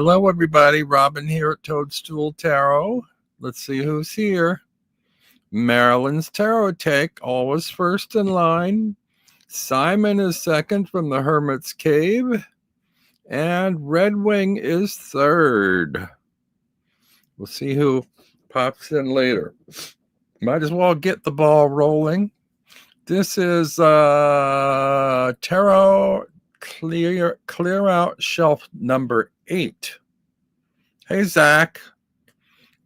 Hello, everybody. Robin here at Toadstool Tarot. Let's see who's here. Marilyn's Tarot Take, always first in line. Simon is second from the Hermit's Cave. And Red Wing is third. We'll see who pops in later. Might as well get the ball rolling. This is Tarot Clearout shelf number 8. Hey, Zach.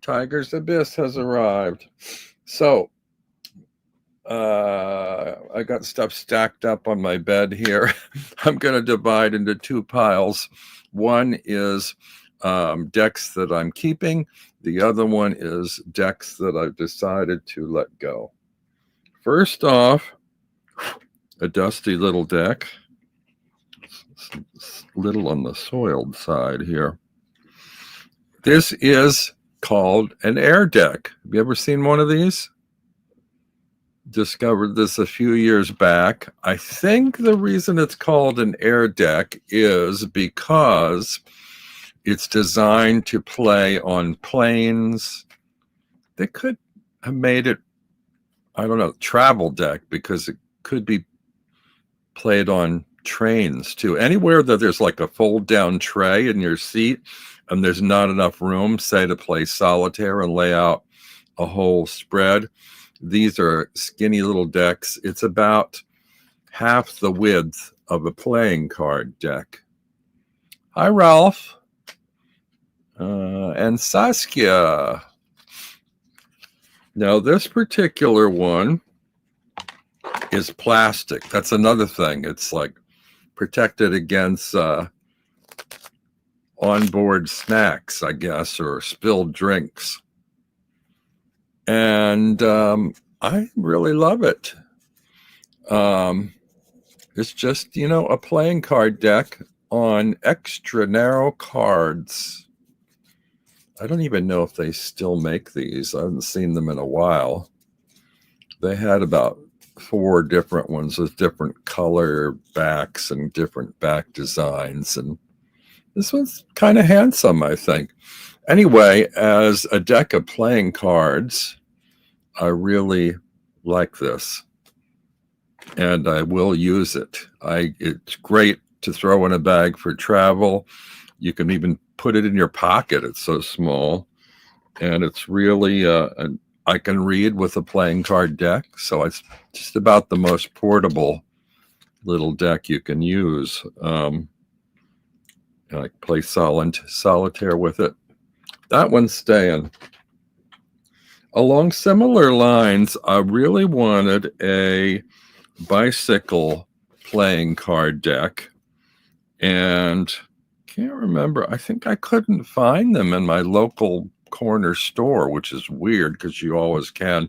Tiger's Abyss has arrived. So, I got stuff stacked up on my bed here. I'm going to divide into 2 piles. One is decks that I'm keeping. The other one is decks that I've decided to let go. First off, a dusty little deck. It's little on the soiled side here. This is called an air deck. Have you ever seen one of these? Discovered this a few years back. I think the reason it's called an air deck is because it's designed to play on planes. They could have made it, I don't know, travel deck, because it could be played on trains too. Anywhere that there's like a fold down tray in your seat and there's not enough room, say, to play solitaire and lay out a whole spread. These are skinny little decks. It's about half the width of a playing card deck. Hi, Ralph. And Saskia. Now, this particular one is plastic. That's another thing. It's like protected against onboard snacks, I guess, or spilled drinks. And I really love it. It's just, a playing card deck on extra narrow cards. I don't even know if they still make these. I haven't seen them in a while. They had about 4 different ones with different color backs and different back designs. And this one's kind of handsome, I think. Anyway, as a deck of playing cards, I really like this. And I will use it. It's great to throw in a bag for travel. You can even put it in your pocket. It's so small. And it's really, I can read with a playing card deck. So it's just about the most portable little deck you can use. I play solitaire with it. That one's staying. Along similar lines, I really wanted a bicycle playing card deck. And can't remember. I think I couldn't find them in my local corner store, which is weird because you always can.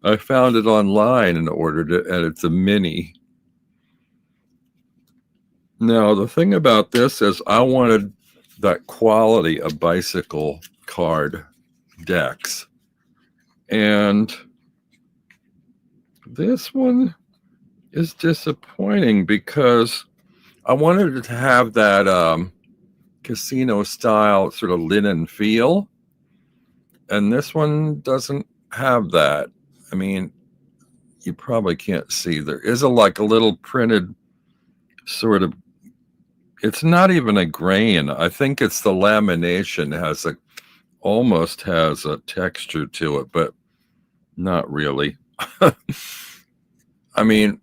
I found it online and ordered it, and it's a mini. Now, the thing about this is I wanted that quality of bicycle card decks. And this one is disappointing because I wanted it to have that casino style sort of linen feel. And this one doesn't have that. I mean, you probably can't see. There is a little printed sort of, it's not even a grain. I think it's the lamination almost has a texture to it, but not really. I mean,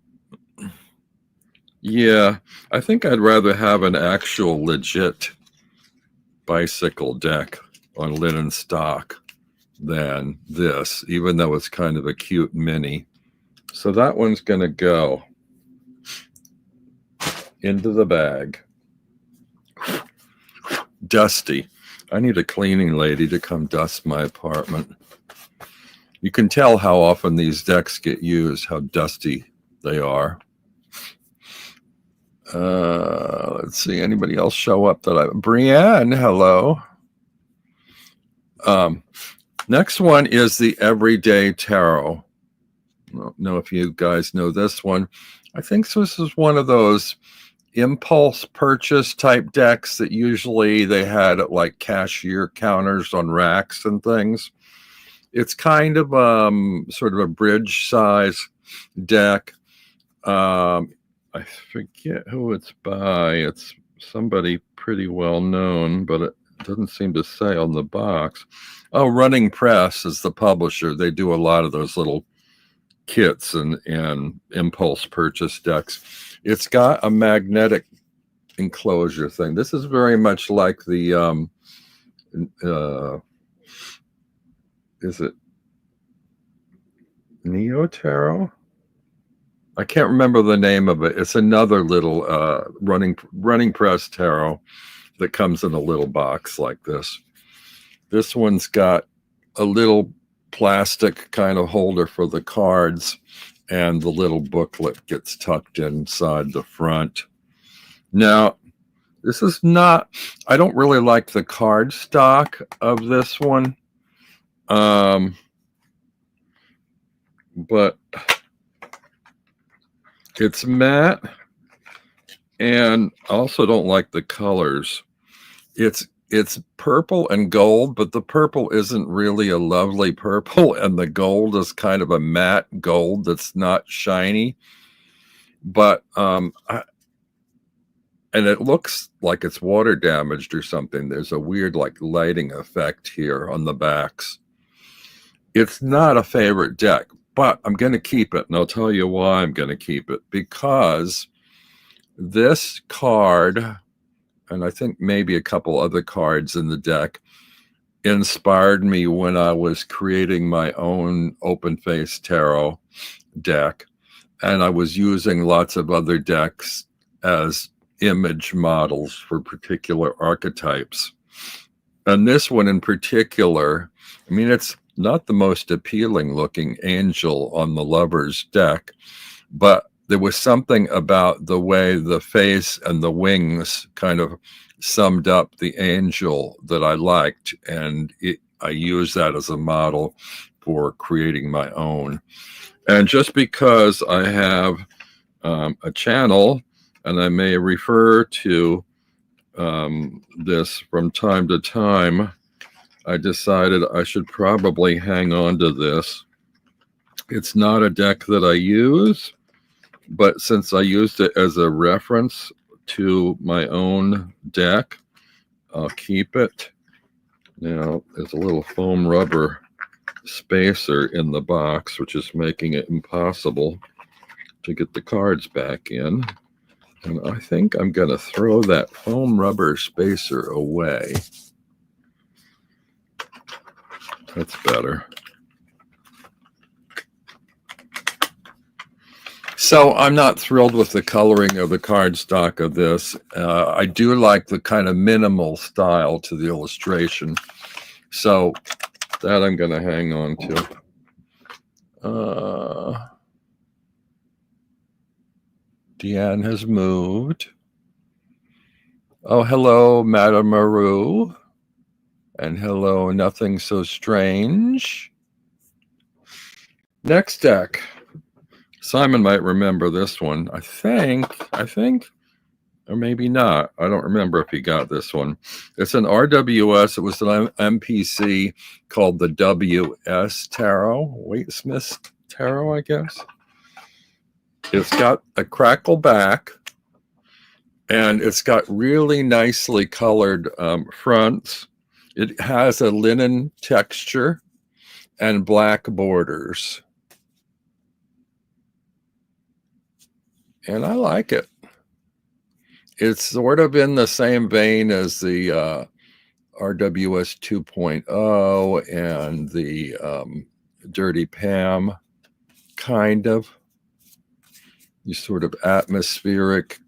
yeah, I think I'd rather have an actual legit bicycle deck on linen stock than this, even though it's kind of a cute mini. So that one's going to go into the bag. Dusty. I need a cleaning lady to come dust my apartment. You can tell how often these decks get used, how dusty they are. Let's see, anybody else show up Brienne, hello. Next one is the Everyday Tarot. I don't know if you guys know this one. I think this is one of those impulse purchase type decks that usually they had at like cashier counters on racks and things. It's kind of sort of a bridge size deck. I forget who it's by. It's somebody pretty well known, but it doesn't seem to say on the box. Oh, Running Press is the publisher. They do a lot of those little kits and impulse purchase decks. It's got a magnetic enclosure thing. This is very much like the is it Neo Tarot? I can't remember the name of it. It's another little running press tarot that comes in a little box like this. This one's got a little plastic kind of holder for the cards, and the little booklet gets tucked inside the front. Now, this is not, I don't really like the card stock of this one. But it's matte, and I also don't like the colors. It's purple and gold, but the purple isn't really a lovely purple, and the gold is kind of a matte gold that's not shiny. But and it looks like it's water damaged or something. There's a weird like lighting effect here on the backs. It's not a favorite deck, but I'm going to keep it, and I'll tell you why I'm going to keep it. Because this card, and I think maybe a couple other cards in the deck, inspired me when I was creating my own open face tarot deck, and I was using lots of other decks as image models for particular archetypes. And this one in particular, I mean, it's not the most appealing looking angel on the Lover's deck, but there was something about the way the face and the wings kind of summed up the angel that I liked, and I used that as a model for creating my own. And just because I have a channel, and I may refer to this from time to time, I decided I should probably hang on to this. It's not a deck that I use, but since I used it as a reference to my own deck, I'll keep it. Now, there's a little foam rubber spacer in the box, which is making it impossible to get the cards back in. And I think I'm going to throw that foam rubber spacer away. That's better. So I'm not thrilled with the coloring of the cardstock of this. I do like the kind of minimal style to the illustration. So that I'm going to hang on to. Deanne has moved. Oh, hello, Madame Maru. And hello, Nothing So Strange. Next deck. Simon might remember this one. I think, or maybe not. I don't remember if he got this one. It's an RWS. It was an MPC called the WS Tarot. Waite-Smith Tarot, I guess. It's got a crackle back, and it's got really nicely colored fronts. It has a linen texture and black borders. And I like it. It's sort of in the same vein as the RWS 2.0 and the Dirty Pam, kind of. You sort of atmospheric.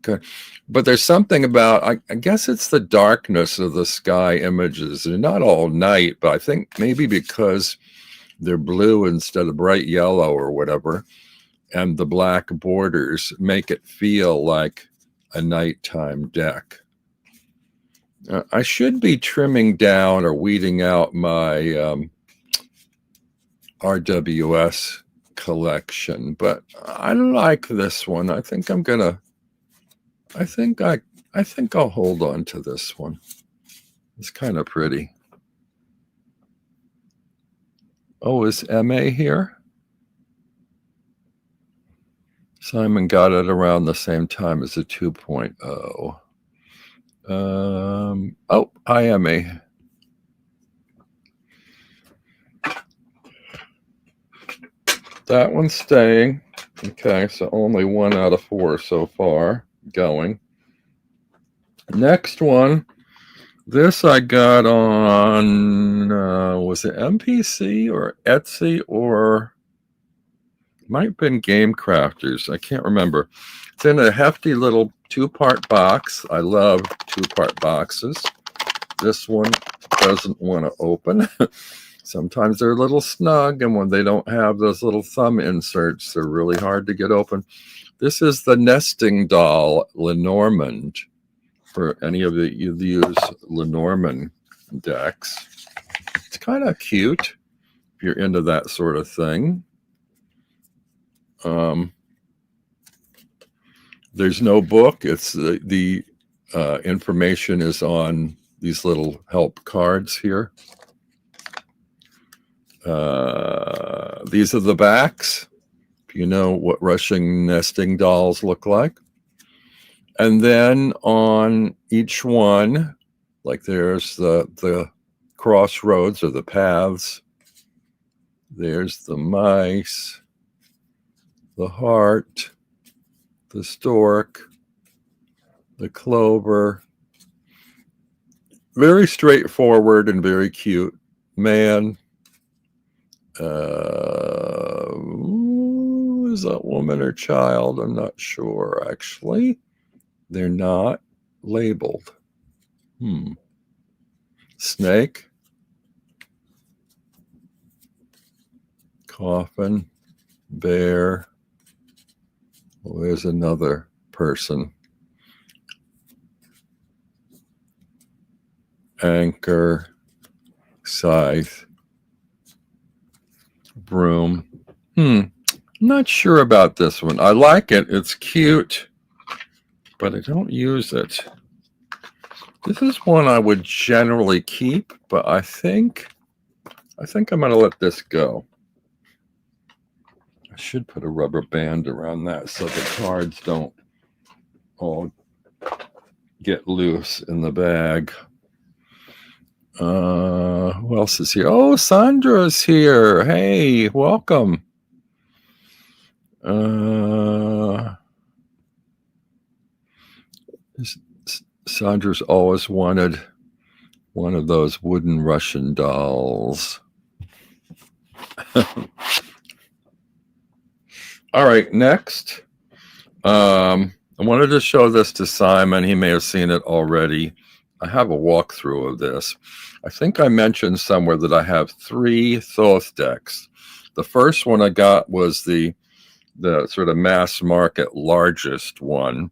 But there's something about, I guess it's the darkness of the sky images. They're not all night, but I think maybe because they're blue instead of bright yellow or whatever, and the black borders make it feel like a nighttime deck. I should be trimming down or weeding out my RWS collection, but I like this one. I think I'm gonna I think I'll hold on to this one. It's kind of pretty. Oh, is MA here? Simon got it around the same time as the 2.0. Oh, hi, MA. That one's staying. Okay, so only 1 out of 4 so far going. Next one. This I got on, was it MPC or Etsy, or might have been Game Crafters. I can't remember. It's in a hefty little 2-part box. I love 2-part boxes. This one doesn't want to open. Sometimes they're a little snug, and when they don't have those little thumb inserts, they're really hard to get open. This is the nesting doll Lenormand. For any of you use Lenormand decks, it's kind of cute if you're into that sort of thing. There's no book. It's the information is on these little help cards here. These are the backs, if you know what Russian nesting dolls look like. And then on each one, like there's the crossroads or the paths. There's the mice, the heart, the stork, the clover. Very straightforward and very cute. Man, is that woman or child? I'm not sure, actually. They're not labeled. Snake. Coffin. Bear. Well, there's another person. Anchor. Scythe. Broom. I'm not sure about this one. I like it. It's cute, but I don't use it. This is one I would generally keep, but I think I'm going to let this go. I should put a rubber band around that so the cards don't all get loose in the bag. Who else is here? Oh, Sandra's here. Hey, welcome. Sandra's always wanted one of those wooden Russian dolls. All right, next. I wanted to show this to Simon. He may have seen it already. I have a walkthrough of this. I think I mentioned somewhere that I have 3 Thoth decks. The first one I got was the sort of mass market largest one,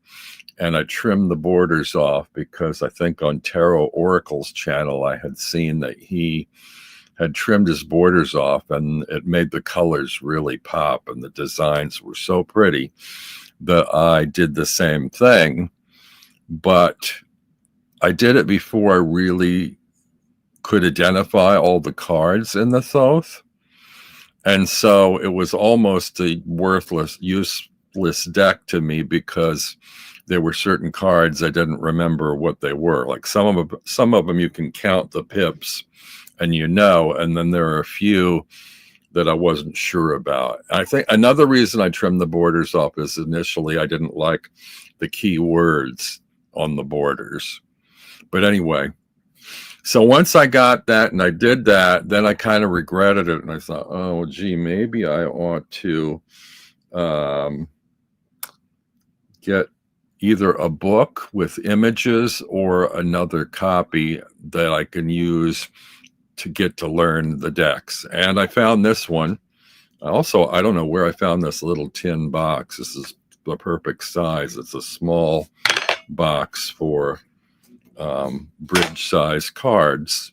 and I trimmed the borders off because I think on Tarot Oracle's channel I had seen that he had trimmed his borders off, and it made the colors really pop, and the designs were so pretty that I did the same thing. But I did it before I really could identify all the cards in the Thoth. And so it was almost a worthless, useless deck to me because there were certain cards I didn't remember what they were. Like some of them you can count the pips and and then there are a few that I wasn't sure about. I think another reason I trimmed the borders off is initially I didn't like the key words on the borders. But anyway, so once I got that and I did that, then I kind of regretted it. And I thought, oh, gee, maybe I ought to get either a book with images or another copy that I can use to get to learn the decks. And I found this one. Also, I don't know where I found this little tin box. This is the perfect size. It's a small box for bridge size cards,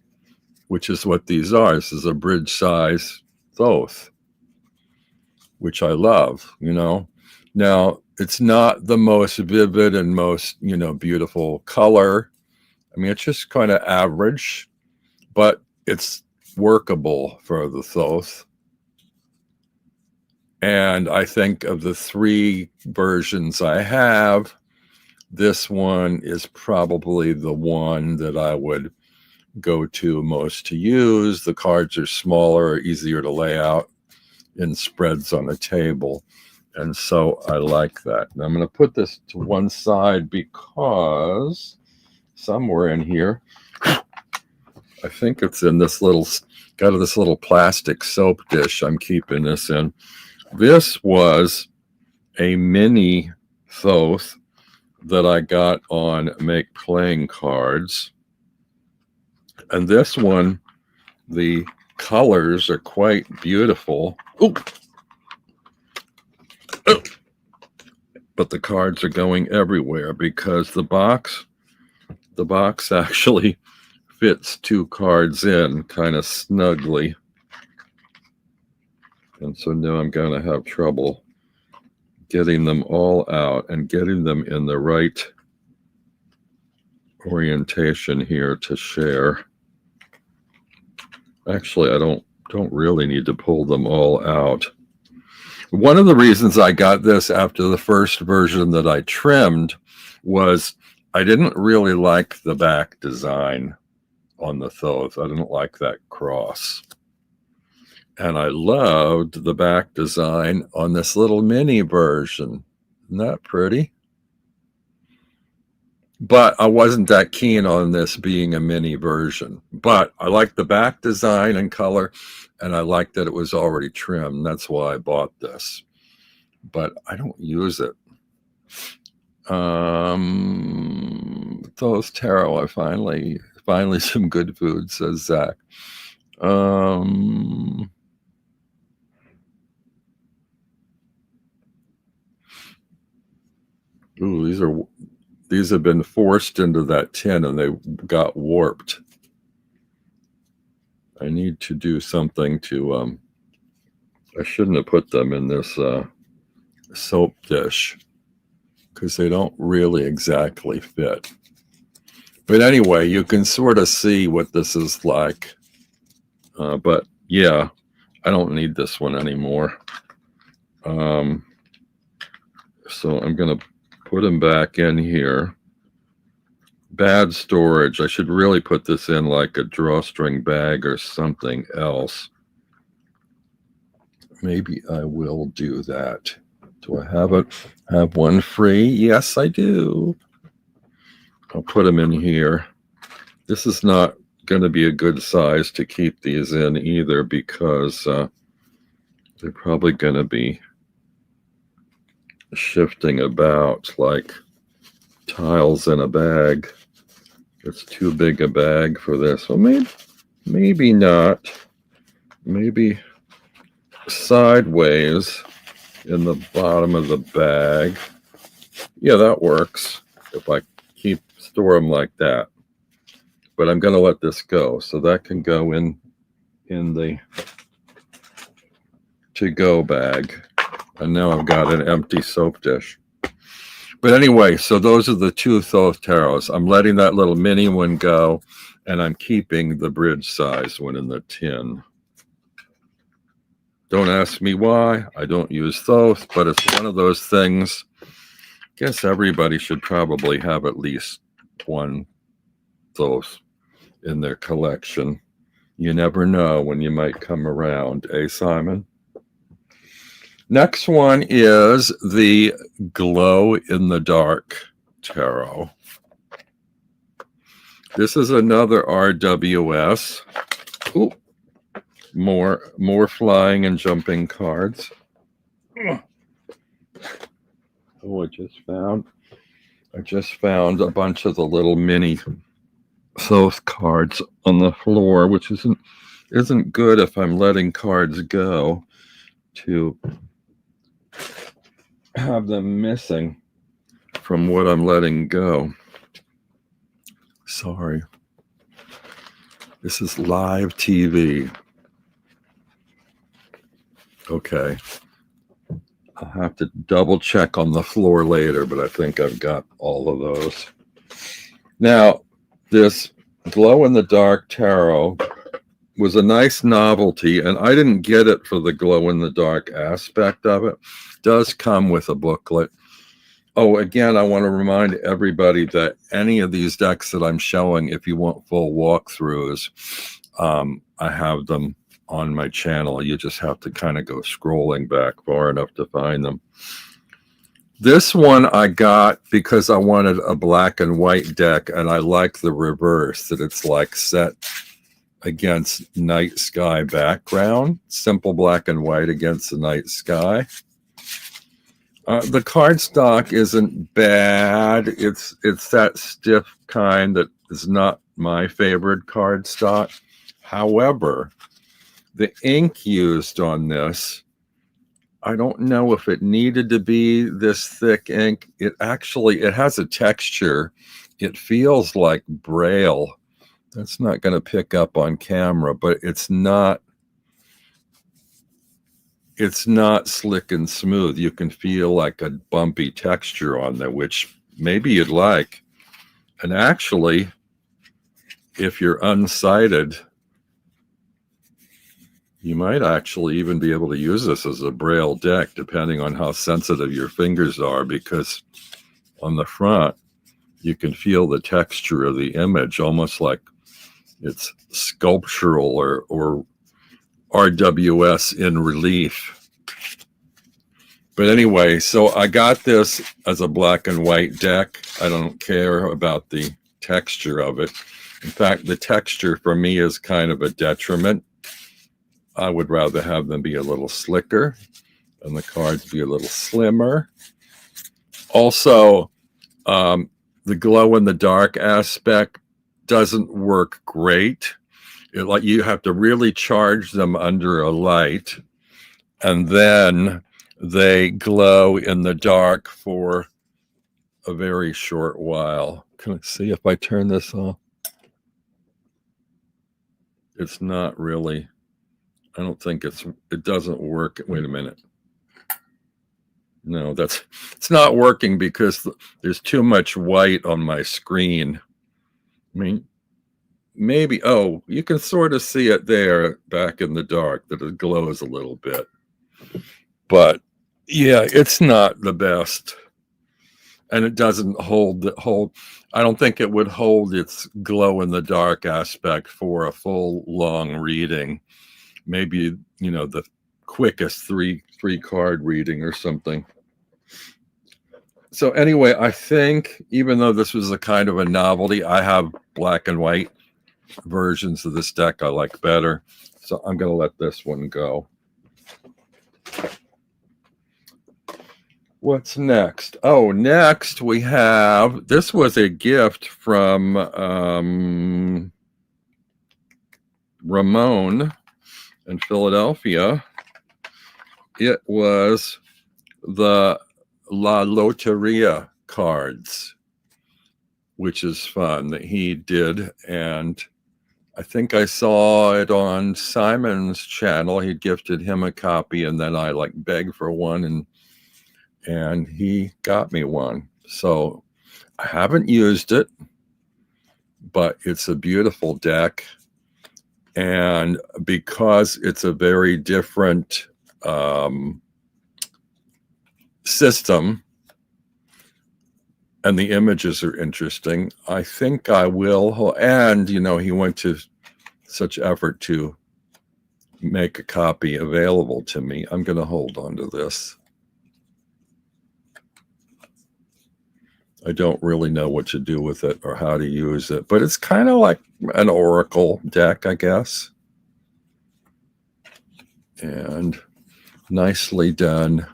which is what these are. This is a bridge size Thoth, which I love, Now, it's not the most vivid and most, beautiful color. I mean, it's just kind of average, but it's workable for the Thoth. And I think of the 3 versions I have, this one is probably the one that I would go to most to use. The cards are smaller, easier to lay out in spreads on a table. And so I like that. Now I'm going to put this to one side because somewhere in here, I think it's in this got this little plastic soap dish I'm keeping this in. This was a mini Thoth that I got on Make Playing Cards. And this one, the colors are quite beautiful. Ooh. Oh. But the cards are going everywhere because the box actually fits 2 cards in kind of snugly. And so now I'm going to have trouble getting them all out and getting them in the right orientation here to share. Actually, I don't really need to pull them all out. One of the reasons I got this after the first version that I trimmed was I didn't really like the back design on the Thoth. I didn't like that cross. And I loved the back design on this little mini version. Isn't that pretty? But I wasn't that keen on this being a mini version. But I liked the back design and color, and I liked that it was already trimmed. That's why I bought this. But I don't use it. Thoth Tarot, I finally some good food, says Zach. Ooh, these have been forced into that tin and they got warped. I need to do something to, I shouldn't have put them in this soap dish because they don't really exactly fit. But anyway, you can sort of see what this is like. But yeah, I don't need this one anymore. So I'm going to put them back in here. Bad storage. I should really put this in like a drawstring bag or something else. Maybe I will do that. Do I have one free? Yes, I do. I'll put them in here. This is not going to be a good size to keep these in either because they're probably going to be shifting about like tiles in a bag. It's too big a bag for this. Well, maybe not. Maybe sideways in the bottom of the bag. Yeah, that works if I store them like that. But I'm going to let this go. So that can go in the to-go bag. And now I've got an empty soap dish. But anyway, so those are the 2 Thoth Tarots. I'm letting that little mini one go, and I'm keeping the bridge size one in the tin. Don't ask me why. I don't use Thoth, but it's one of those things. I guess everybody should probably have at least one Thoth in their collection. You never know when you might come around, eh, Simon? Next one is the Glow in the Dark Tarot. This is another RWS. Ooh, more flying and jumping cards. Oh, I just found a bunch of the little mini Thoth cards on the floor, which isn't good if I'm letting cards go to have them missing from what I'm letting go. Sorry. This is live TV. Okay. have to double check on the floor later, but I think I've got all of those. Now, this glow-in-the-dark tarot was a nice novelty, and I didn't get it for the glow-in-the-dark aspect of it. It does come with a booklet. Oh, again, I want to remind everybody that any of these decks that I'm showing, if you want full walkthroughs, I have them on my channel. You just have to kind of go scrolling back far enough to find them. This one I got because I wanted a black and white deck, and I like the reverse, that it's like set against night sky background, simple black and white against the night sky. The cardstock isn't bad. It's that stiff kind that is not my favorite cardstock. However, the ink used on this, I don't know if it needed to be this thick ink. It has a texture. It feels like Braille. That's not going to pick up on camera, but it's not slick and smooth. You can feel like a bumpy texture on there, which maybe you'd like. And actually, if you're unsighted, you might actually even be able to use this as a Braille deck, depending on how sensitive your fingers are, because on the front, you can feel the texture of the image, almost like it's sculptural or RWS in relief. But anyway, so I got this as a black and white deck. I don't care about the texture of it. In fact, the texture for me is kind of a detriment. I would rather have them be a little slicker and the cards be a little slimmer. Also, the glow-in-the-dark aspect doesn't work great. You have to really charge them under a light, and then they glow in the dark for a very short while. Can I see if I turn this off? It's not really, I don't think it doesn't work. Wait a minute. No, it's not working because there's too much white on my screen. I mean, maybe, oh, you can sort of see it there back in the dark, that it glows a little bit. But yeah, it's not the best. And it doesn't hold, I don't think it would hold its glow in the dark aspect for a full long reading. Maybe, the quickest three card reading or something. So anyway, I think even though this was a kind of a novelty, I have black and white versions of this deck I like better. So I'm going to let this one go. What's next? Oh, next we have, this was a gift from Ramon in Philadelphia. It was the La Loteria cards, which is fun, that he did. And I think I saw it on Simon's channel. He gifted him a copy, and then I begged for one, and he got me one. So I haven't used it, but it's a beautiful deck. And because it's a very different system, and the images are interesting, I think I will. And, he went to such effort to make a copy available to me. I'm going to hold on to this. I don't really know what to do with it or how to use it, but it's kind of like an oracle deck, I guess. And nicely done.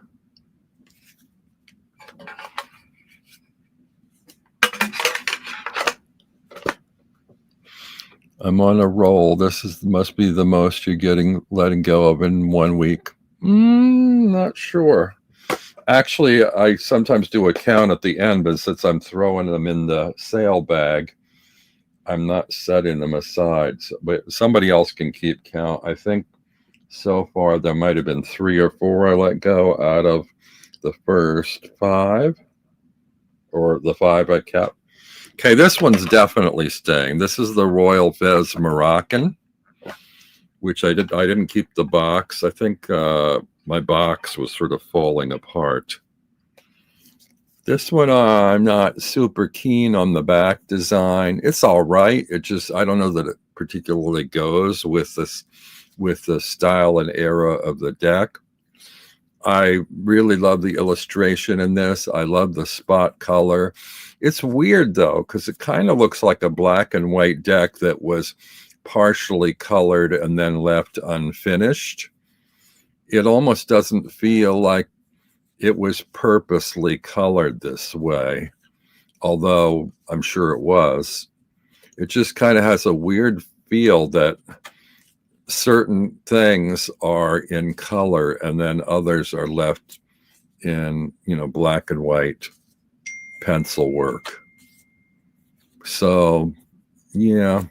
I'm on a roll. This must be the most you're letting go of in 1 week. Not sure. Actually, I sometimes do a count at the end, but since I'm throwing them in the sale bag, I'm not setting them aside. But somebody else can keep count. I think so far there might have been 3 or 4 I let go out of the first 5, or the 5 I kept. Okay, this one's definitely staying. This is the Royal Fez Moroccan, which I didn't keep the box. I think my box was sort of falling apart. This one, I'm not super keen on the back design. It's all right. It just, I don't know that it particularly goes with this, with the style and era of the deck. I really love the illustration in this. I love the spot color. It's weird though, because it kind of looks like a black and white deck that was partially colored and then left unfinished. It almost doesn't feel like it was purposely colored this way, although I'm sure it was. It just kind of has a weird feel that certain things are in color and then others are left in, you know, black and white pencil work. So yeah,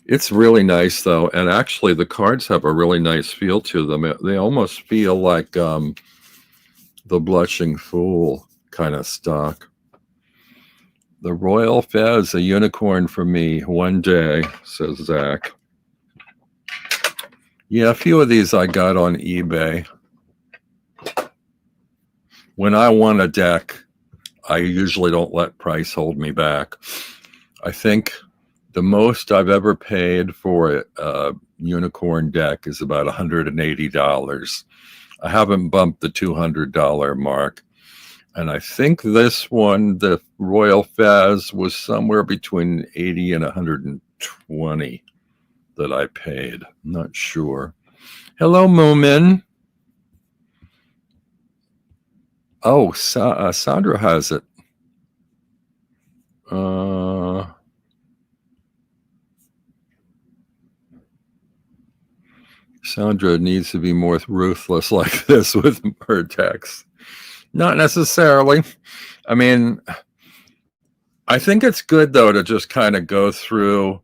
it's really nice though, and actually the cards have a really nice feel to them. They almost feel like the Blushing Fool kind of stock. The Royal Fez, a unicorn for me one day, says Zach. Yeah, a few of these I got on eBay. When I want a deck, I usually don't let price hold me back. I think the most I've ever paid for a unicorn deck is about $180. I haven't bumped the $200 mark. And I think this one, the Royal Fez, was somewhere between 80 and 120 that I paid. I'm not sure. Hello, Moomin. Oh, Sandra has it. Sandra needs to be more ruthless like this with her decks. Not necessarily. I mean, I think it's good though to just kind of go through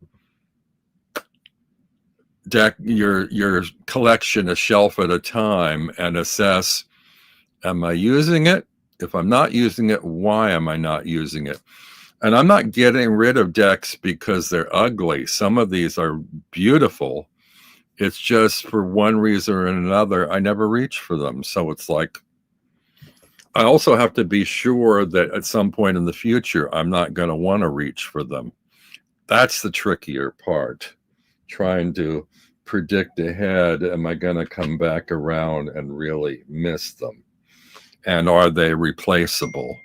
deck your collection a shelf at a time and assess, am I using it? If I'm not using it, why am I not using it? And I'm not getting rid of decks because they're ugly. Some of these are beautiful. It's just for one reason or another, I never reach for them. So it's like, I also have to be sure that at some point in the future, I'm not going to want to reach for them. That's the trickier part. Trying to predict ahead, am I going to come back around and really miss them? And are they replaceable?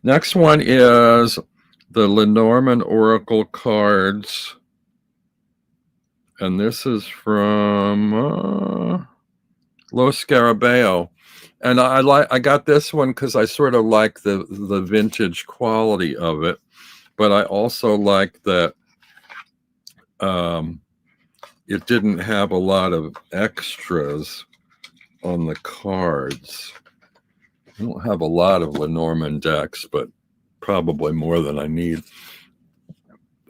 Next one is the Lenormand Oracle cards. And this is from Los Scarabeo. And I got this one because I sort of like the vintage quality of it. But I also like that it didn't have a lot of extras on the cards. I don't have a lot of Lenormand decks, but probably more than I need.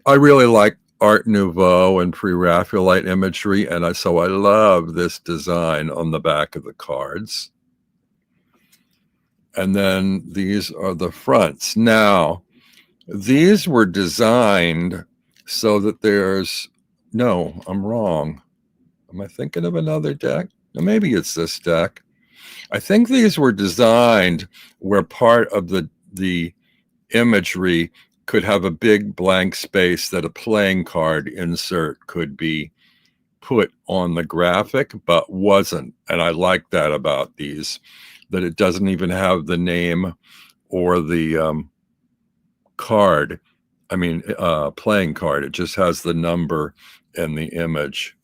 I really like Art Nouveau and Pre-Raphaelite imagery, and so I love this design on the back of the cards. And then these are the fronts. Now, these were designed so that there's, no, I'm wrong. Am I thinking of another deck? Maybe it's this deck. I think these were designed where part of the imagery could have a big blank space that a playing card insert could be put on the graphic, but wasn't. And I like that about these, that it doesn't even have the name or the card. I mean, playing card. It just has the number and the image.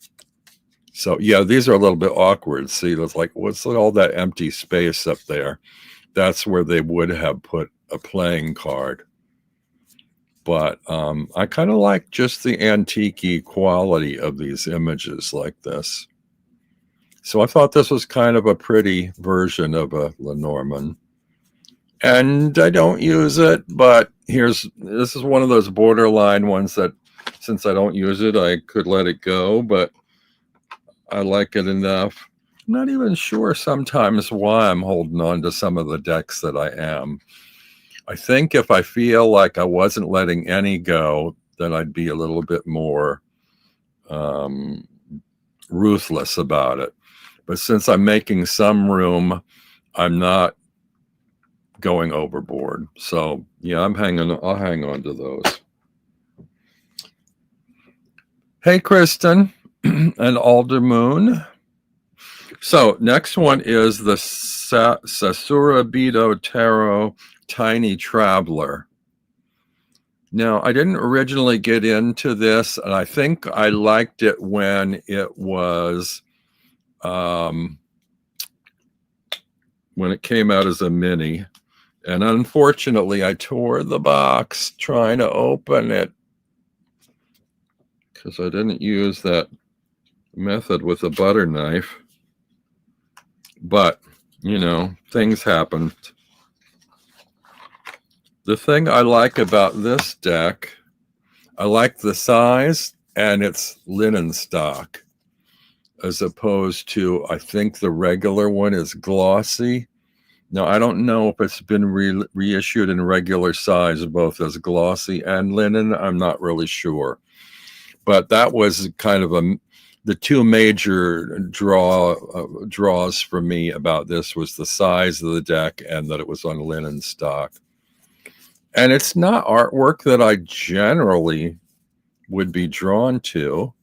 So yeah, these are a little bit awkward. See, it's like, what's all that empty space up there? That's where they would have put a playing card. But I kind of like just the antique-y quality of these images like this. So I thought this was kind of a pretty version of a Lenormand. And I don't use it, but this is one of those borderline ones that since I don't use it, I could let it go. But I like it enough. I'm not even sure sometimes why I'm holding on to some of the decks that I am. I think if I feel like I wasn't letting any go, then I'd be a little bit more ruthless about it. But since I'm making some room, I'm not going overboard. So yeah, I'll hang on to those. Hey, Kristen and Alder Moon. So next one is the Sasurabito Tarot Tiny Traveler. Now, I didn't originally get into this, and I think I liked it when it was when it came out as a mini. And unfortunately, I tore the box trying to open it because I didn't use that method with a butter knife. But, you know, things happened. The thing I like about this deck, I like the size and it's linen stock, as opposed to, I think the regular one is glossy. Now, I don't know if it's been reissued in regular size, both as glossy and linen. I'm not really sure. But that was kind of the two major draws for me about this was the size of the deck and that it was on linen stock. And it's not artwork that I generally would be drawn to,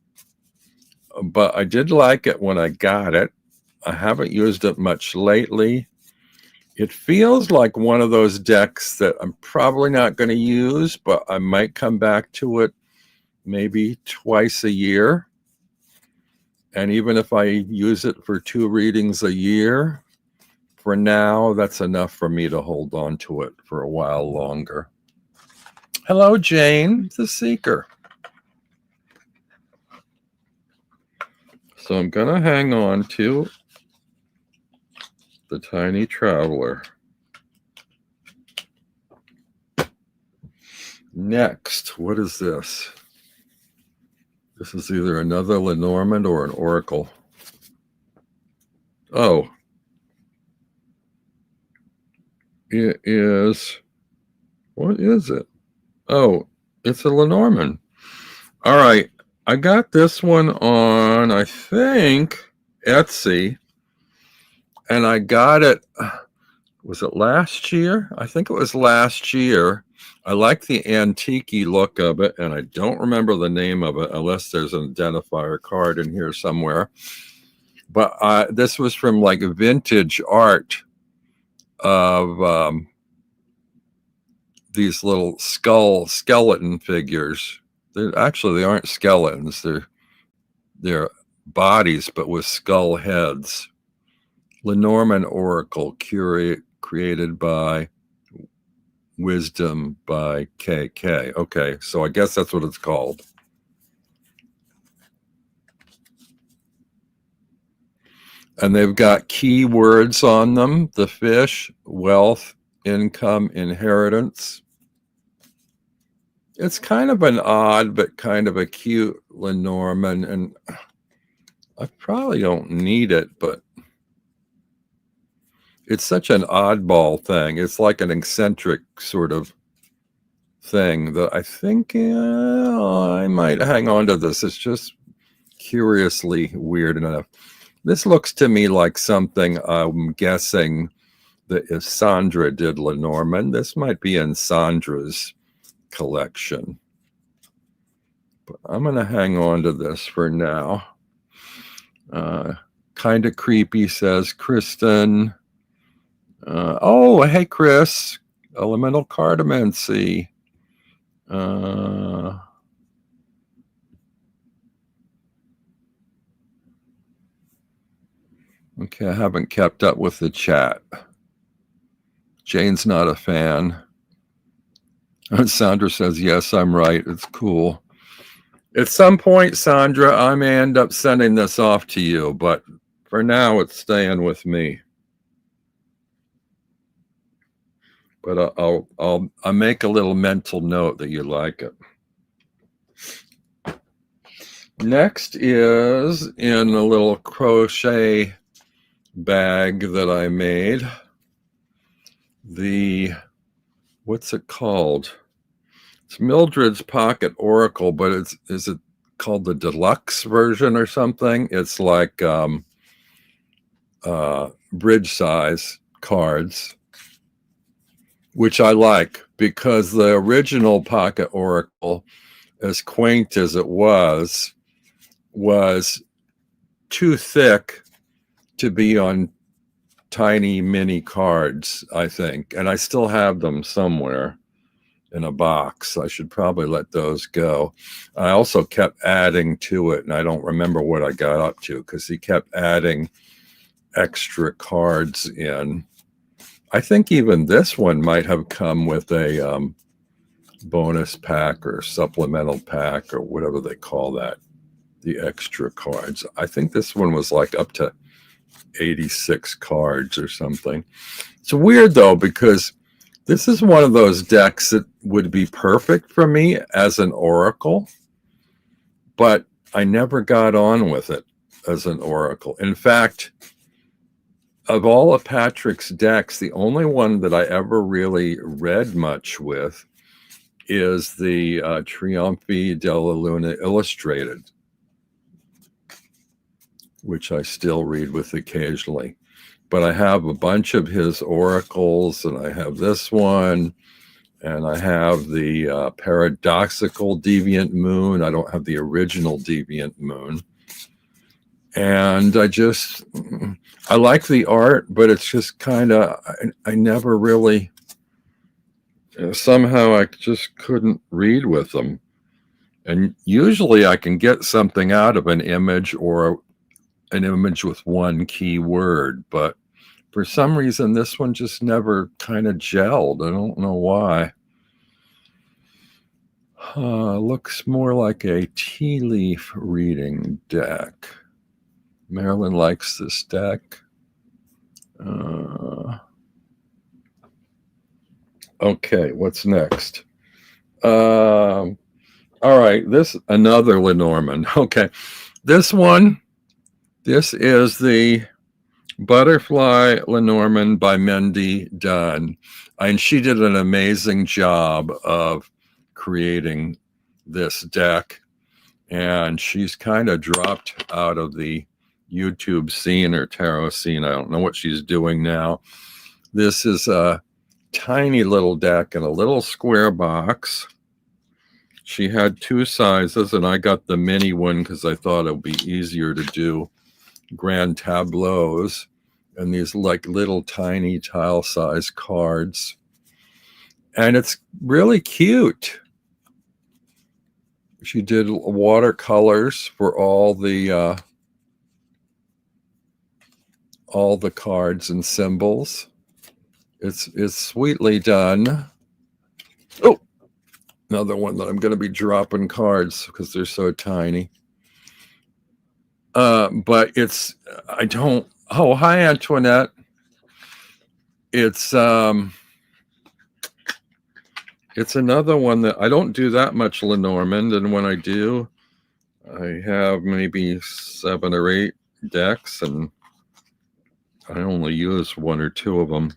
but I did like it when I got it. I haven't used it much lately. It feels like one of those decks that I'm probably not going to use, but I might come back to it maybe twice a year. And even if I use it for 2 readings a year, for now, that's enough for me to hold on to it for a while longer. Hello, Jane, the Seeker. So I'm going to hang on to the Tiny Traveler. Next, what is this? This is either another Lenormand or an Oracle. Oh. It is, what is it? Oh, it's a Lenormand. All right. I got this one on, I think, Etsy. And I got it, was it last year? I think it was last year. I like the antique look of it, and I don't remember the name of it unless there's an identifier card in here somewhere. But this was from like vintage art of these little skeleton figures. They aren't skeletons. They're bodies, but with skull heads. Lenormand Oracle, created by Wisdom by KK. Okay, so I guess that's what it's called. And they've got keywords on them: the fish, wealth, income, inheritance. It's kind of an odd but kind of a cute Lenormand, and I probably don't need it, but it's such an oddball thing. It's like an eccentric sort of thing that I think I might hang on to this. It's just curiously weird enough. This looks to me like something I'm guessing that if Sandra did Lenormand, this might be in Sandra's collection. But I'm going to hang on to this for now. Kind of creepy, says Kristen. Oh, hey, Chris. Elemental Cardamancy. Okay, I haven't kept up with the chat. Jane's not a fan. Sandra says, yes, I'm right. It's cool. At some point, Sandra, I may end up sending this off to you, but for now, it's staying with me. But I'll make a little mental note that you like it. Next is in a little crochet bag that I made. What's it called? It's Mildred's Pocket Oracle, but is it called the deluxe version or something? It's like bridge size cards, which I like because the original Pocket Oracle, as quaint as it was too thick to be on tiny mini cards, I think. And I still have them somewhere in a box. I should probably let those go. I also kept adding to it, and I don't remember what I got up to because he kept adding extra cards in. I think even this one might have come with a bonus pack or supplemental pack or whatever they call that, the extra cards. I think this one was like up to 86 cards or something. It's weird though, because this is one of those decks that would be perfect for me as an oracle, but I never got on with it as an oracle. In fact, of all of Patrick's decks, the only one that I ever really read much with is the Trionfi della Luna Illustrated, which I still read with occasionally. But I have a bunch of his oracles, and I have this one, and I have the paradoxical Deviant Moon. I don't have the original Deviant Moon. And I like the art, but it's just kind of, I never really, somehow I just couldn't read with them. And usually I can get something out of an image or an image with one key word, but for some reason this one just never kind of gelled. I don't know why. Looks more like a tea leaf reading deck. Marilyn likes this deck. Okay, what's next? All right, another Lenormand. Okay, this is the Butterfly Lenormand by Mindy Dunn. And she did an amazing job of creating this deck. And she's kind of dropped out of the YouTube scene or tarot scene. I don't know what she's doing now. This is a tiny little deck in a little square box. She had two sizes, and I got the mini one because I thought it would be easier to do grand tableaus and these like little tiny tile size cards. And it's really cute. She did watercolors for all the cards and symbols. It's sweetly done. Oh, another one that I'm going to be dropping cards because they're so tiny. But oh, hi, Antoinette. It's another one that I don't do that much Lenormand, and when I do, I have maybe 7 or 8 decks, and I only use 1 or 2 of them.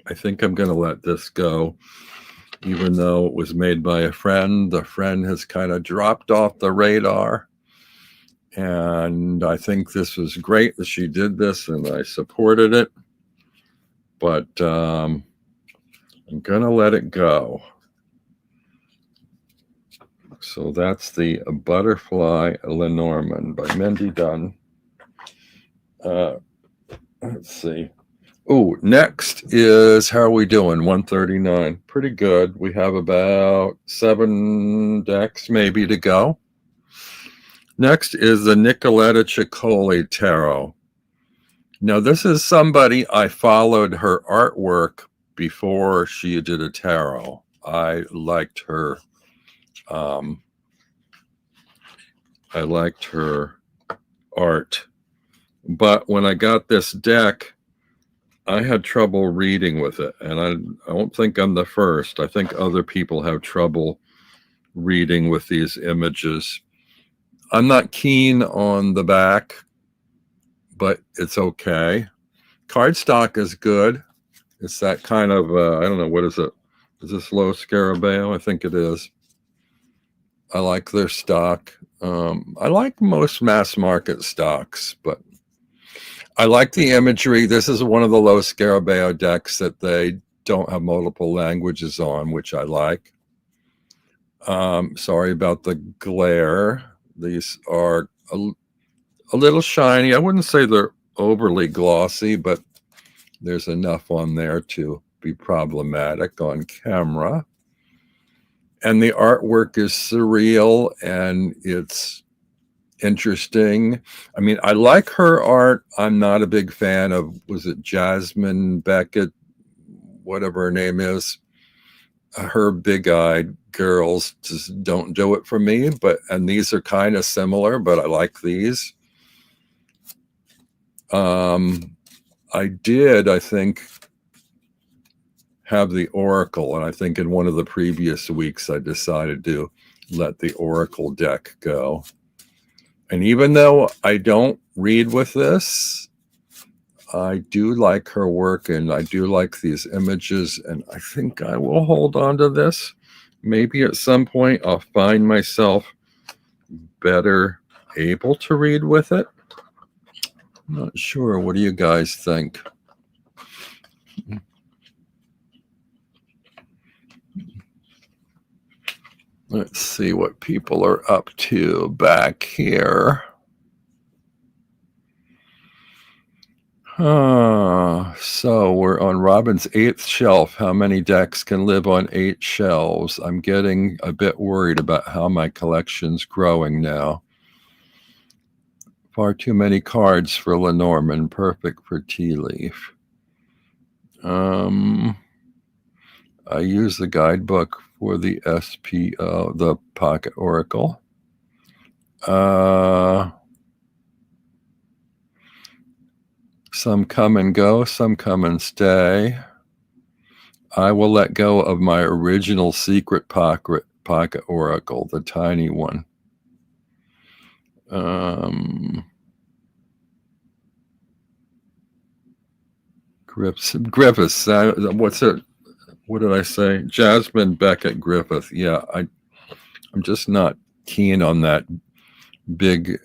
I think I'm going to let this go, even though it was made by a friend. The friend has kind of dropped off the radar, and I think this was great that she did this, and I supported it, but I'm going to let it go. So that's the Butterfly Lenormand by Mindy Dunn. Let's see. Oh, next is, how are we doing? 139. Pretty good. We have about 7 decks maybe to go. Next is the Nicoletta Ciccoli Tarot. Now, this is somebody I followed her artwork before she did a tarot. I liked her. I liked her art. But when I got this deck, I had trouble reading with it. And I don't think I'm the first. I think other people have trouble reading with these images. I'm not keen on the back, but it's okay. Cardstock is good. It's that kind of, I don't know, what is it? Is this low Scarabeo? I think it is. I like their stock. I like most mass market stocks, but I like the imagery. This is one of the low Scarabeo decks that they don't have multiple languages on, which I like. Sorry about the glare. These are a little shiny. I wouldn't say they're overly glossy, but there's enough on there to be problematic on camera. And the artwork is surreal and it's interesting. I mean, I like her art. I'm not a big fan of, was it Jasmine Beckett, whatever her name is? Her big-eyed girls just don't do it for me, and these are kind of similar, but I like these. I think, have the Oracle, and I think in one of the previous weeks I decided to let the Oracle deck go. And even though I don't read with this, I do like her work and I do like these images, and I think I will hold on to this. Maybe at some point I'll find myself better able to read with it. I'm not sure. What do you guys think? Let's see what people are up to back here. So we're on Robin's 8th shelf. How many decks can live on 8 shelves? I'm getting a bit worried about how my collection's growing now. Far too many cards for Lenormand, perfect for Tea Leaf. I use the guidebook for the SPO, the Pocket Oracle. Some come and go, some come and stay. I will let go of my original secret pocket Oracle, the tiny one. Griffiths. What's it? What did I say? Jasmine Beckett Griffith. Yeah, I'm just not keen on that big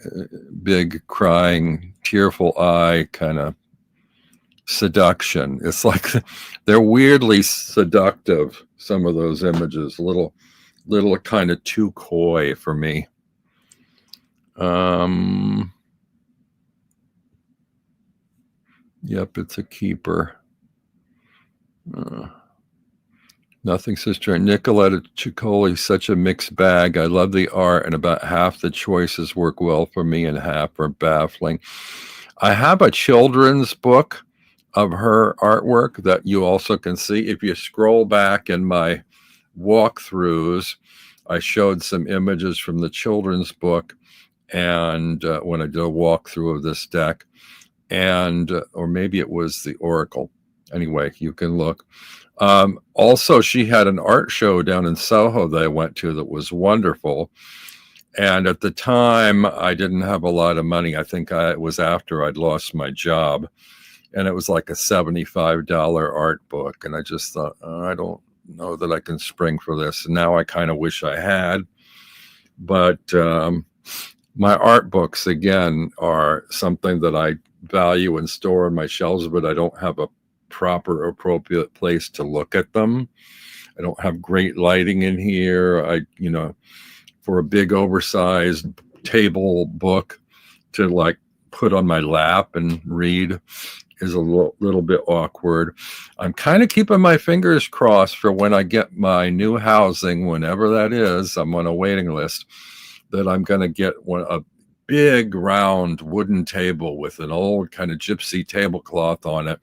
crying, tearful eye kind of seduction. It's like they're weirdly seductive, some of those images, little kind of too coy for me. Yep, it's a keeper. Nothing, sister. Nicoletta Ciccoli, such a mixed bag. I love the art, and about half the choices work well for me and half are baffling. I have a children's book of her artwork that you also can see. If you scroll back in my walkthroughs, I showed some images from the children's book, and when I did a walkthrough of this deck, and or maybe it was the Oracle. Anyway, you can look. Also, she had an art show down in Soho that I went to that was wonderful. And at the time, I didn't have a lot of money. I think it was after I'd lost my job. And it was like a $75 art book. And I just thought, I don't know that I can spring for this. And now I kind of wish I had. But my art books, again, are something that I value and store on my shelves, but I don't have a proper, appropriate place to look at them. I don't have great lighting in here. For a big oversized table book to like put on my lap and read is a little bit awkward. I'm kind of keeping my fingers crossed for when I get my new housing, whenever that is. I'm on a waiting list, that I'm going to get a big round wooden table with an old kind of gypsy tablecloth on it,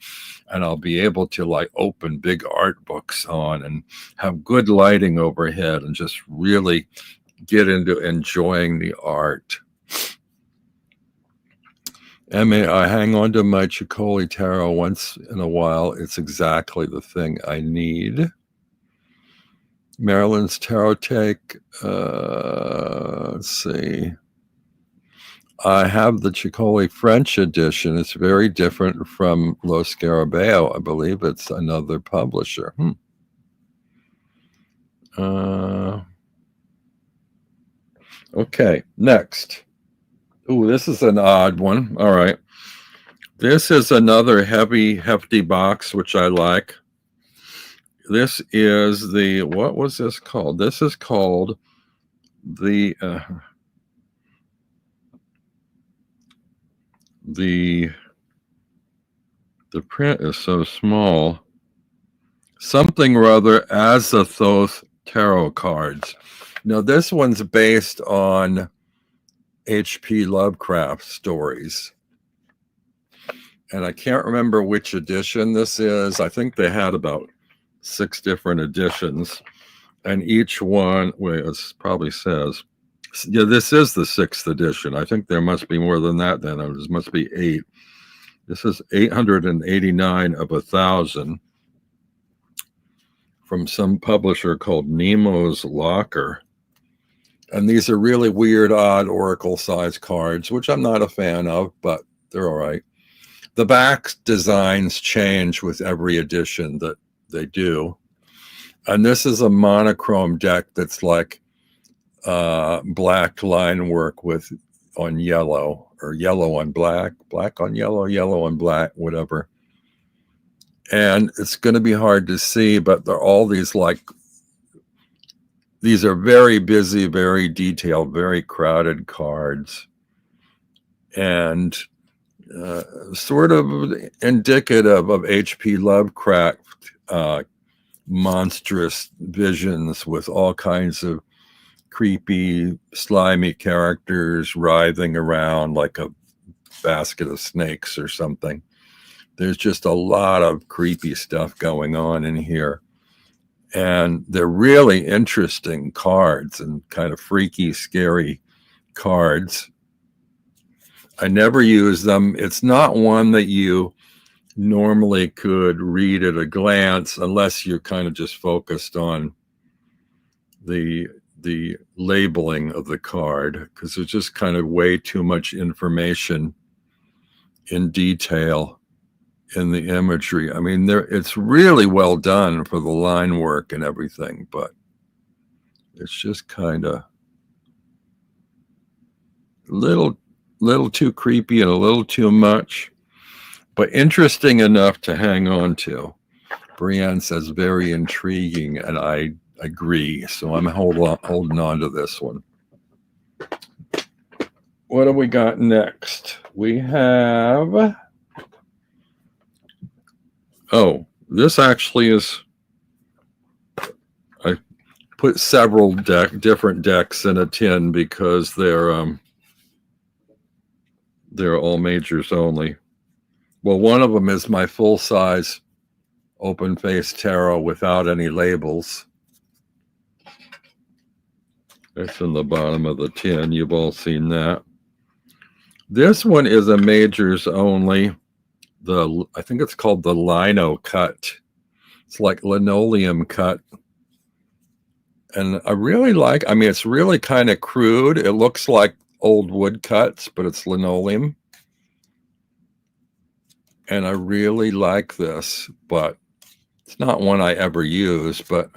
and I'll be able to like open big art books on and have good lighting overhead and just really get into enjoying the art. I hang on to my Ciccoli tarot once in a while. It's exactly the thing I need. Marilyn's tarot take. Let's see. I have the Chicory French edition. It's very different from Lo Scarabeo. I believe it's another publisher. Okay, next. Ooh, this is an odd one. All right. This is another heavy, hefty box, which I like. This is what was this called? This is called the print is so small. Something or other Azathoth tarot cards. Now, this one's based on H.P. Lovecraft stories. And I can't remember which edition this is. I think they had about 6 different editions. And each one, wait, it probably says, yeah, this is the 6th edition. I think there must be more than that then. There must be 8. This is 889 of 1,000 from some publisher called Nemo's Locker. And these are really weird, odd oracle size cards, which I'm not a fan of, but they're all right. The back designs change with every edition that they do. And this is a monochrome deck that's like black line work on yellow, or yellow on black, black on yellow, yellow on black, whatever. And it's going to be hard to see, but they're all these these are very busy, very detailed, very crowded cards. And sort of indicative of H.P. Lovecraft monstrous visions with all kinds of creepy, slimy characters writhing around like a basket of snakes or something. There's just a lot of creepy stuff going on in here. And they're really interesting cards and kind of freaky, scary cards. I never use them. It's not one that you normally could read at a glance unless you're kind of just focused on the labeling of the card, because there's just kind of way too much information in detail in the imagery. I mean, it's really well done for the line work and everything, but it's just kind of a little too creepy and a little too much, but interesting enough to hang on to. Brienne says very intriguing, and I agree. So I'm holding on to this one. What do we got next? We have, oh, this actually is, I put several different decks in a tin because they're all majors only. Well, one of them is my full-size open face tarot without any labels. That's in the bottom of the tin. You've all seen that. This one is a majors only. I think it's called the lino cut. It's like linoleum cut. And I really I mean, it's really kind of crude. It looks like old wood cuts, but it's linoleum. And I really like this, but it's not one I ever use. But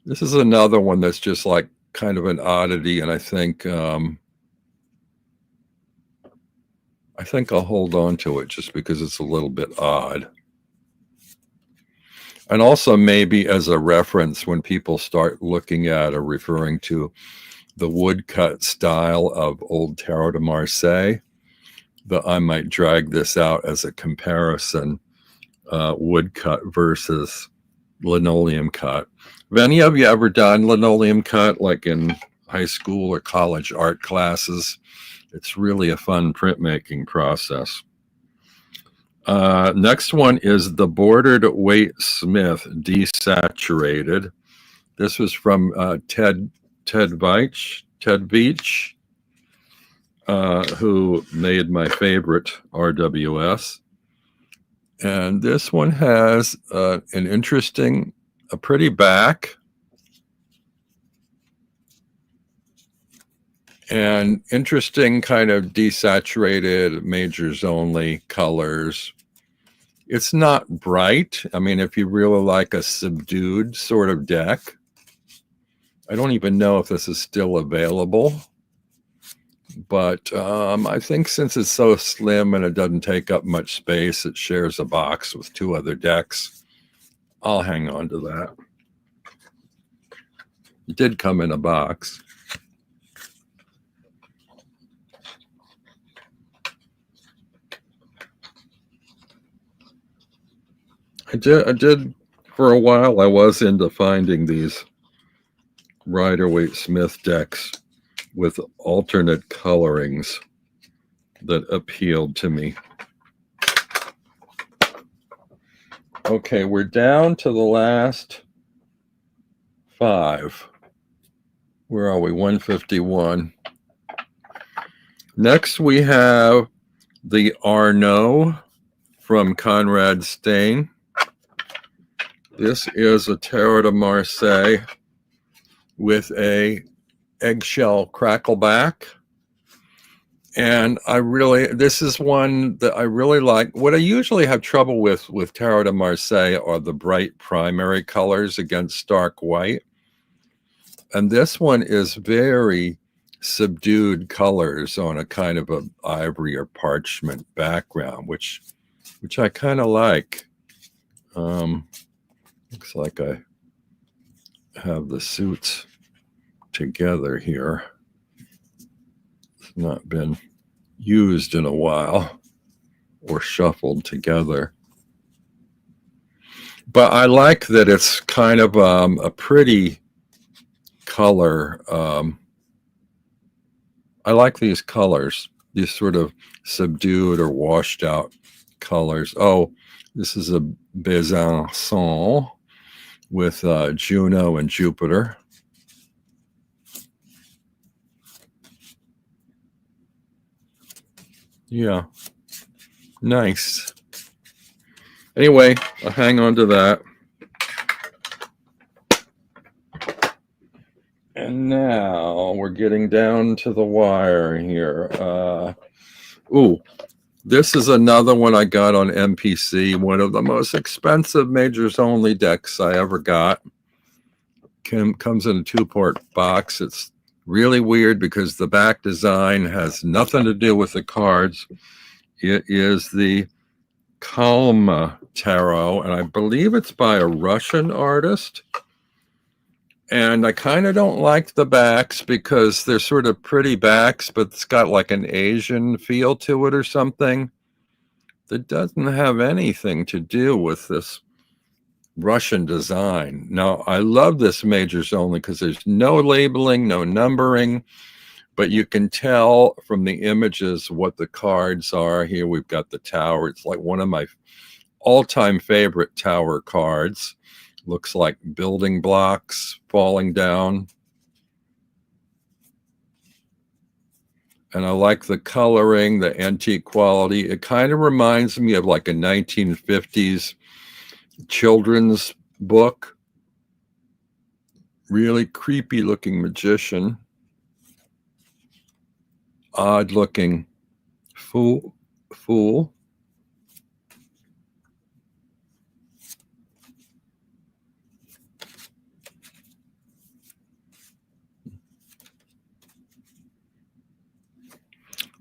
this is another one that's just like kind of an oddity. And I think I'll hold on to it just because it's a little bit odd. And also maybe as a reference when people start looking at or referring to the woodcut style of old Tarot de Marseille, that I might drag this out as a comparison, woodcut versus linoleum cut. Have any of you ever done linoleum cut, like in high school or college art classes? It's really a fun printmaking process. Next one is the Bordered Waite Smith Desaturated. This was from Ted Veitch, who made my favorite RWS. And this one has a pretty back. And interesting kind of desaturated majors only colors. It's not bright. I mean, if you really like a subdued sort of deck, I don't even know if this is still available. But I think since it's so slim and it doesn't take up much space, it shares a box with 2 other decks. I'll hang on to that. It did come in a box. I did for a while. I was into finding these Rider-Waite-Smith decks with alternate colorings that appealed to me. Okay, we're down to the last 5. Where are we? 151. Next, we have the Arnaud from Conrad Stain. This is a Tarot de Marseille with a eggshell crackleback. And this is one that I really like. What I usually have trouble with Tarot de Marseille are the bright primary colors against stark white. And this one is very subdued colors on a kind of an ivory or parchment background, which I kind of like. Looks like I have the suits together here. It's not been used in a while or shuffled together. But I like that it's kind of a pretty color. I like these colors, these sort of subdued or washed out colors. Oh, this is a Besançon with Juno and Jupiter. Yeah, nice. Anyway, I'll hang on to that. And now we're getting down to the wire here. This is another one I got on MPC, one of the most expensive majors only decks I ever got. Comes in a 2-port box. It's really weird because the back design has nothing to do with the cards. It is the Kalma Tarot, and I believe it's by a Russian artist. And I kind of don't like the backs because they're sort of pretty backs, but it's got like an Asian feel to it or something that doesn't have anything to do with this Russian design. Now, I love this majors only because there's no labeling, no numbering, but you can tell from the images what the cards are. Here we've got the tower. It's like one of my all-time favorite tower cards. Looks like building blocks falling down. And I like the coloring, the antique quality. It kind of reminds me of like a 1950s children's book. Really creepy looking magician. Odd looking fool.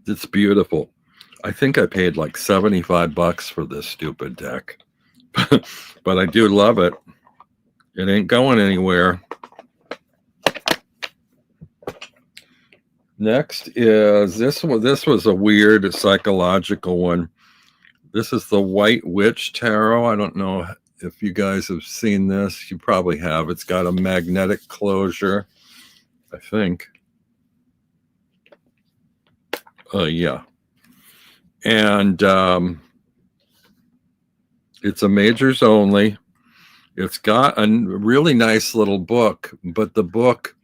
It's beautiful. I think I paid like $75 for this stupid deck, but I do love it. It ain't going anywhere. Next is this one. This was a weird psychological one. This is the White Witch Tarot. I don't know if you guys have seen this. You probably have. It's got a magnetic closure, I think. Yeah. And it's a majors only. It's got a really nice little book, but the book,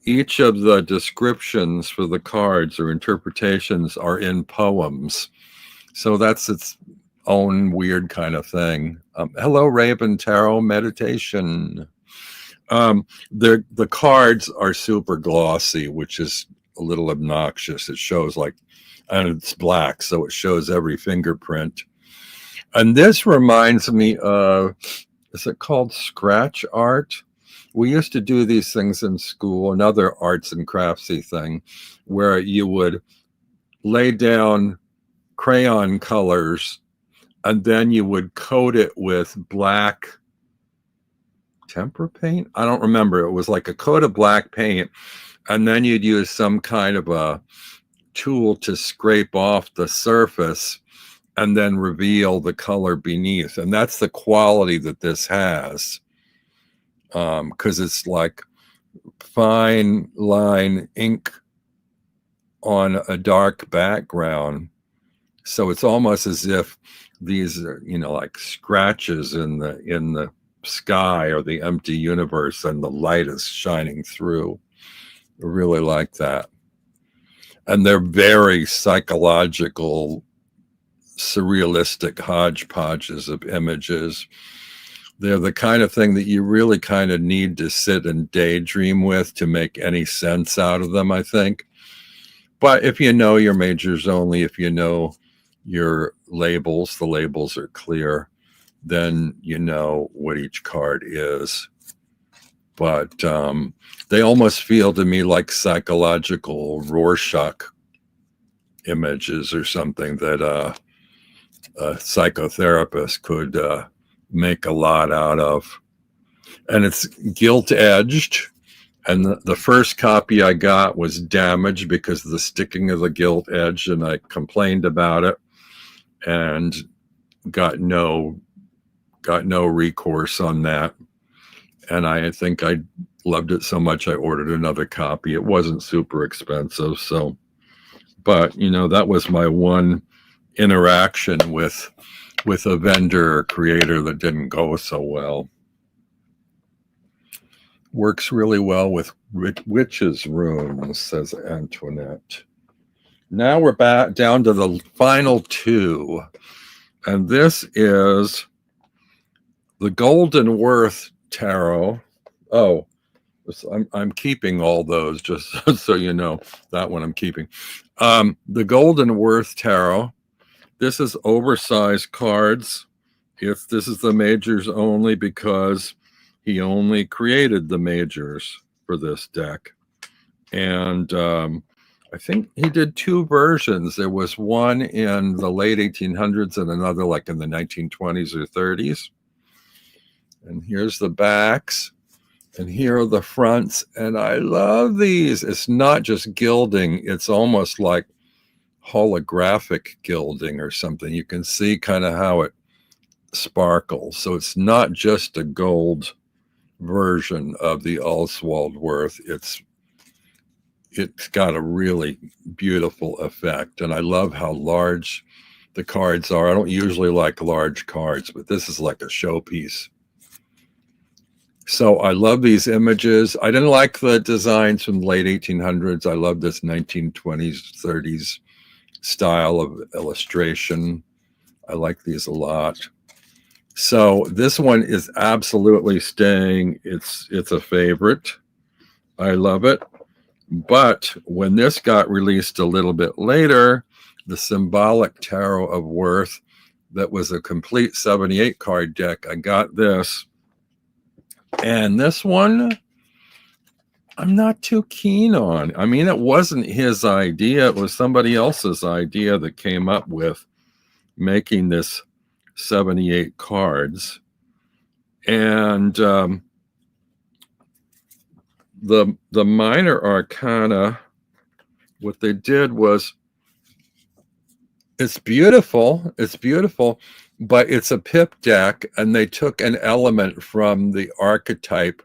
each of the descriptions for the cards or interpretations are in poems. So that's its own weird kind of thing. Hello, Raven Tarot Meditation. The cards are super glossy, which is a little obnoxious. It shows like, and it's black, so it shows every fingerprint. And this reminds me of, is it called scratch art? We used to do these things in school, another arts and craftsy thing, where you would lay down crayon colors and then you would coat it with black tempera paint. I don't remember. It was like a coat of black paint, and then you'd use some kind of a tool to scrape off the surface and then reveal the color beneath. And that's the quality that this has, because it's like fine line ink on a dark background. So it's almost as if these are, you know, like scratches in the sky or the empty universe, and the light is shining through. I really like that. And they're very psychological, surrealistic hodgepodges of images. They're the kind of thing that you really kind of need to sit and daydream with to make any sense out of them, I think. But if you know your majors only, if you know your labels, the labels are clear, then you know what each card is. But they almost feel to me like psychological Rorschach images or something that a psychotherapist could make a lot out of. And it's gilt-edged. And the first copy I got was damaged because of the sticking of the gilt edge, and I complained about it and got no recourse on that. And I think I loved it so much I ordered another copy. It wasn't super expensive, so, but you know, that was my one interaction with a vendor or creator that didn't go so well. Works really well with witches' runes, says Antoinette. Now we're back down to the final two, and this is the Golden Worth Tarot. Oh, I'm keeping all those, just so you know. That one I'm keeping. The Golden Worth Tarot. This is oversized cards. This is the majors only, because he only created the majors for this deck. And I think he did two versions. There was one in the late 1800s and another like in the 1920s or 30s. And here's the backs, and here are the fronts. And I love these. It's not just gilding. It's almost like holographic gilding or something. You can see kind of how it sparkles. So it's not just a gold version of the Oswald Worth. It's got a really beautiful effect. And I love how large the cards are. I don't usually like large cards, but this is like a showpiece. So I love these images. I didn't like the designs from the late 1800s. I love this 1920s, 30s style of illustration. I like these a lot. So this one is absolutely staying. It's a favorite. I love it. But when this got released a little bit later, the Symbolic Tarot of Worth, that was a complete 78 card deck, I got this. And this one, I'm not too keen on. I mean, it wasn't his idea. It was somebody else's idea that came up with making this 78 cards. And the minor arcana, what they did was, it's beautiful, but it's a pip deck, and they took an element from the archetype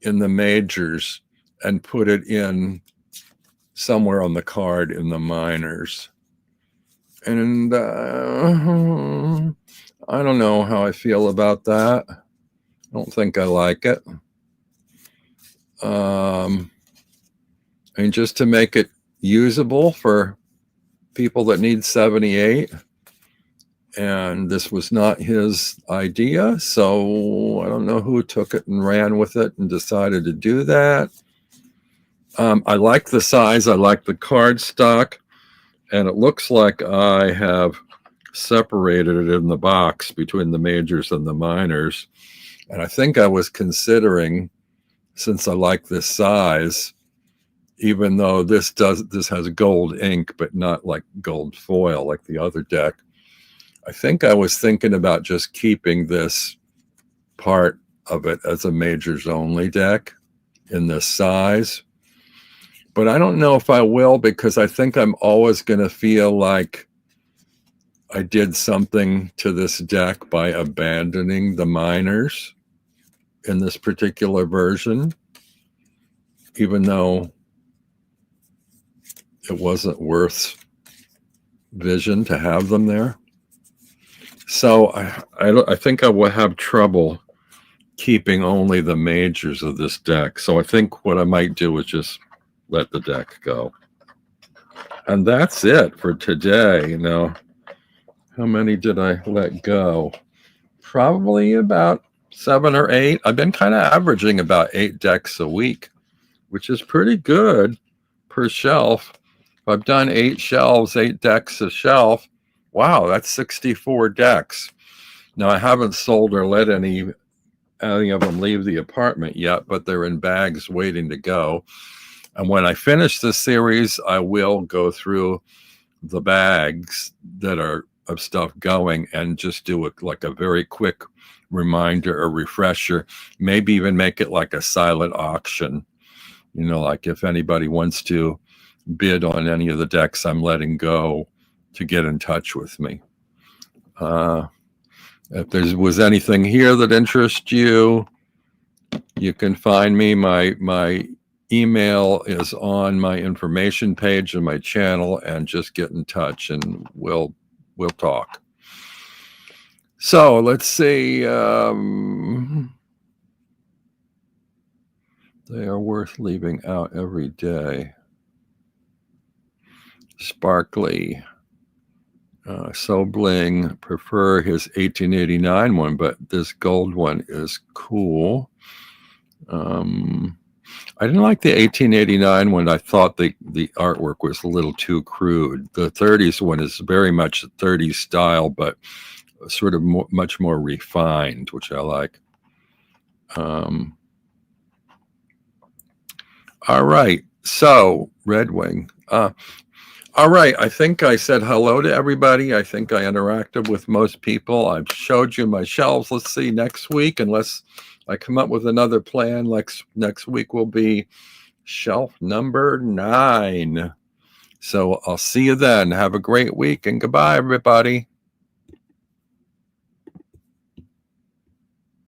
in the majors and put it in somewhere on the card in the minors. And I don't know how I feel about that. I don't think I like it. I mean, just to make it usable for people that need 78. And this was not his idea, so I don't know who took it and ran with it and decided to do that. I like the size. I like the card stock. And it looks like I have separated it in the box between the majors and the minors. And I think I was considering, since I like this size, even though this has gold ink, but not like gold foil like the other deck, I think I was thinking about just keeping this part of it as a majors only deck in this size. But I don't know if I will, because I think I'm always going to feel like I did something to this deck by abandoning the minors in this particular version, even though it wasn't worth vision to have them there. So I think I will have trouble keeping only the majors of this deck. So I think what I might do is just let the deck go. And that's it for today. Now, how many did I let go? Probably about 7 or 8. I've been kind of averaging about 8 decks a week, which is pretty good per shelf. If I've done 8 shelves, 8 decks a shelf, wow, that's 64 decks. Now, I haven't sold or let any of them leave the apartment yet, but they're in bags waiting to go. And when I finish this series, I will go through the bags that are of stuff going and just do it like a very quick reminder or refresher, maybe even make it like a silent auction. You know, like if anybody wants to bid on any of the decks I'm letting go, to get in touch with me. If there was anything here that interests you, you can find me. My email is on my information page of my channel, and just get in touch and we'll talk. So let's see. They are worth leaving out every day. Sparkly. So Bling, prefer his 1889 one, but this gold one is cool. I didn't like the 1889 one. I thought the artwork was a little too crude. The 30s one is very much 30s style, but sort of much more refined, which I like. All right. So Red Wing. All right. I think I said hello to everybody. I think I interacted with most people. I've showed you my shelves. Let's see next week, unless I come up with another plan. Next week will be shelf number 9. So I'll see you then. Have a great week, and goodbye, everybody.